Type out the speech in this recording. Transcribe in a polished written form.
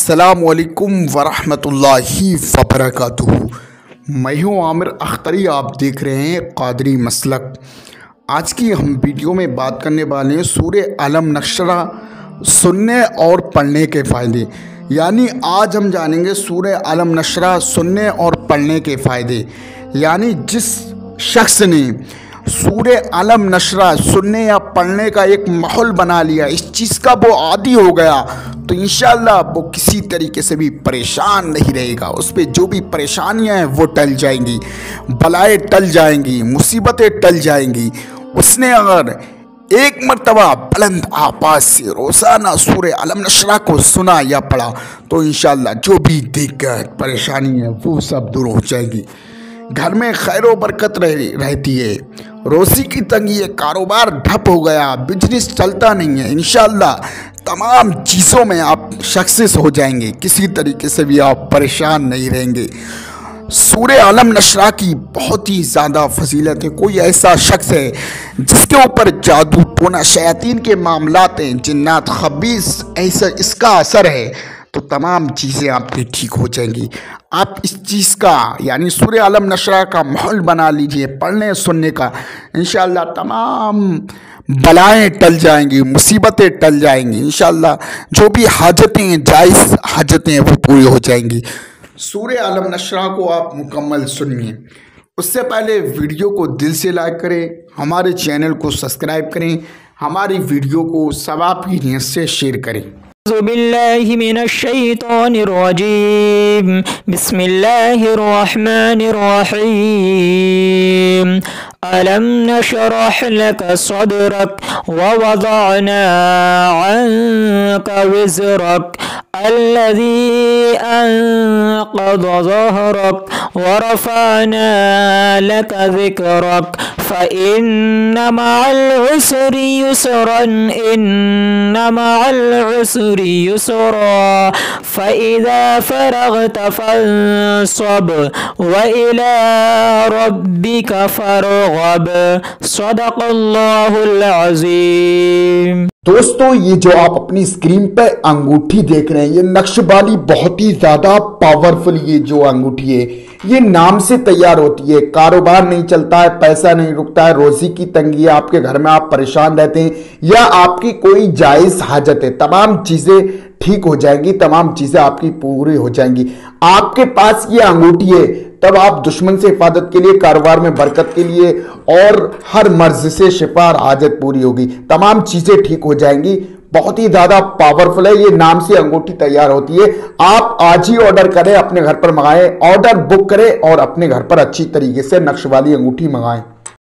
السلام علیکم ورحمۃ اللہ وبرکاتہ۔ میں ہوں عامر اختری، آپ دیکھ رہے ہیں قادری مسلک۔ آج کی ہم ویڈیو میں بات کرنے والے ہیں سورہ علم نشرہ سننے اور پڑھنے کے فائدے، یعنی آج ہم جانیں گے سورہ علم نشرہ سننے اور پڑھنے کے فائدے، یعنی جس شخص نے سورہ علم نشرہ سننے یا پڑھنے کا ایک ماحول بنا لیا، اس چیز کا وہ عادی ہو گیا، تو انشاءاللہ وہ کسی طریقے سے بھی پریشان نہیں رہے گا۔ اس پہ جو بھی پریشانیاں ہیں وہ ٹل جائیں گی، بلائیں ٹل جائیں گی، مصیبتیں ٹل جائیں گی۔ اس نے اگر ایک مرتبہ بلند آواز سے روزانہ سورہ علم نشرہ کو سنا یا پڑھا تو انشاءاللہ جو بھی دقت پریشانی ہے وہ سب دور ہو جائے گی۔ گھر میں خیر و برکت رہتی ہے، روزی کی تنگی ہے، کاروبار ٹھپ ہو گیا، بزنس چلتا نہیں ہے، انشاءاللہ تمام چیزوں میں آپ سکسیس ہو جائیں گے، کسی طریقے سے بھی آپ پریشان نہیں رہیں گے۔ سورہ علم نشرہ کی بہت ہی زیادہ فضیلت ہے۔ کوئی ایسا شخص ہے جس کے اوپر جادو ٹونا شیاطین کے معاملات ہیں، جنات خبیث ایسا اس کا اثر ہے، تو تمام چیزیں آپ کی ٹھیک ہو جائیں گی۔ آپ اس چیز کا یعنی سورہ علم نشرہ کا ماحول بنا لیجئے، پڑھنے سننے کا، انشاءاللہ تمام بلائیں ٹل جائیں گی، مصیبتیں ٹل جائیں گی، انشاءاللہ جو بھی حاجتیں جائز حاجتیں وہ پوری ہو جائیں گی۔ سورہ علم نشرہ کو آپ مکمل سنیے، اس سے پہلے ویڈیو کو دل سے لائک کریں، ہمارے چینل کو سبسکرائب کریں، ہماری ویڈیو کو ثواب کی نیت سے شیئر کریں۔ اعوذ باللہ من الشیطان الرجیم، بسم اللہ الرحمن الرحیم۔ ألم نشرح لك صدرك ووضعنا عنك وزرك الذي أنقض ظهرك ورفعنا لك ذكرك فإن مع العسر يسرا إن مع العسر يسرا فإذا فرغت فانصب وإلى ربك فارغب۔ صدق اللہ العظیم۔ دوستو، یہ جو آپ اپنی اسکرین پہ انگوٹھی دیکھ رہے ہیں، یہ نقش والی بہت ہی زیادہ پاورفل یہ جو انگوٹھی ہے، یہ نام سے تیار ہوتی ہے۔ کاروبار نہیں چلتا ہے، پیسہ نہیں رکتا ہے، روزی کی تنگی ہے، آپ کے گھر میں آپ پریشان رہتے ہیں، یا آپ کی کوئی جائز حاجت ہے، تمام چیزیں ٹھیک ہو جائیں گی، تمام چیزیں آپ کی پوری ہو جائیں گی۔ آپ کے پاس یہ انگوٹھی ہے تب آپ دشمن سے حفاظت کے لیے، کاروبار میں برکت کے لیے، اور ہر مرض سے شفا اور حاجت پوری ہوگی، تمام چیزیں ٹھیک ہو جائیں گی۔ بہت ہی زیادہ پاورفل ہے، یہ نام سے انگوٹھی تیار ہوتی ہے۔ آپ آج ہی آرڈر کریں، اپنے گھر پر منگائیں، آرڈر بک کریں اور اپنے گھر پر اچھی طریقے سے نقش والی انگوٹھی منگائیں۔